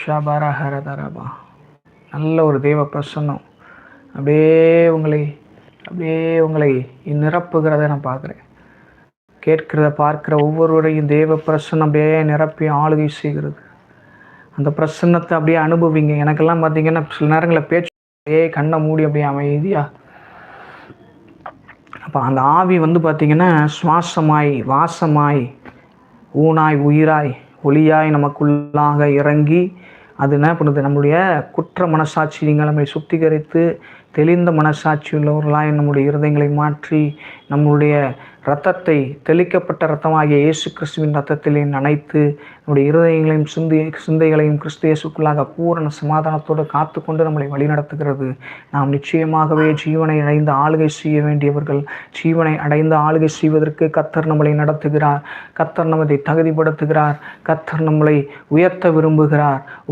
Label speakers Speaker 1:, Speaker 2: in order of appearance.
Speaker 1: ஷபரஹரதரபா. நல்ல ஒரு தேவ பிரசன்னம் அப்படியே உங்களை நிரப்புகிறத நான் பார்க்குறேன். கேட்கிறத பார்க்குற ஒவ்வொருவரையும் தேவ பிரசன்னம் அப்படியே நிரப்பி ஆளுகை செய்கிறது. அந்த பிரசன்னத்தை அப்படியே அனுபவிங்க. எனக்கெல்லாம் பார்த்தீங்கன்னா சில நேரங்களில் பேச்சு அப்படியே கண்ணை மூடி அப்படியே அமைதியா. அப்போ அந்த ஆவி பார்த்தீங்கன்னா சுவாசமாய், வாசமாய், ஊனாய், உயிராய், ஒளியாய் நமக்குள்ளாக இறங்கி அது என்ன பண்ணுது, நம்முடைய குற்ற மனசாட்சிகளை நம்மை சுத்திகரித்து தெளிந்த மனசாட்சி உள்ளவர்களாய் நம்முடைய இருதயங்களை மாற்றி நம்முடைய இரத்தத்தை, தெளிக்கப்பட்ட இரத்தமாகிய இயேசு கிறிஸ்துவின் இரத்தத்திலே நனைத்து நம்முடைய இருதயங்களையும் சிந்தைகளையும் கிறிஸ்து இயேசுக்குள்ளாக பூரண சமாதானத்தோடு காத்து கொண்டு நம்மளை வழிநடத்துகிறது. நாம் நிச்சயமாகவே ஜீவனை அடைந்து ஆளுகை செய்ய வேண்டியவர்கள். ஜீவனை அடைந்து ஆளுகை செய்வதற்கு கர்த்தர் நம்மளை நடத்துகிறார். கர்த்தர் நம்மை தகுதிப்படுத்துகிறார். கர்த்தர் நம்மளை உயர்த்த விரும்புகிறார்.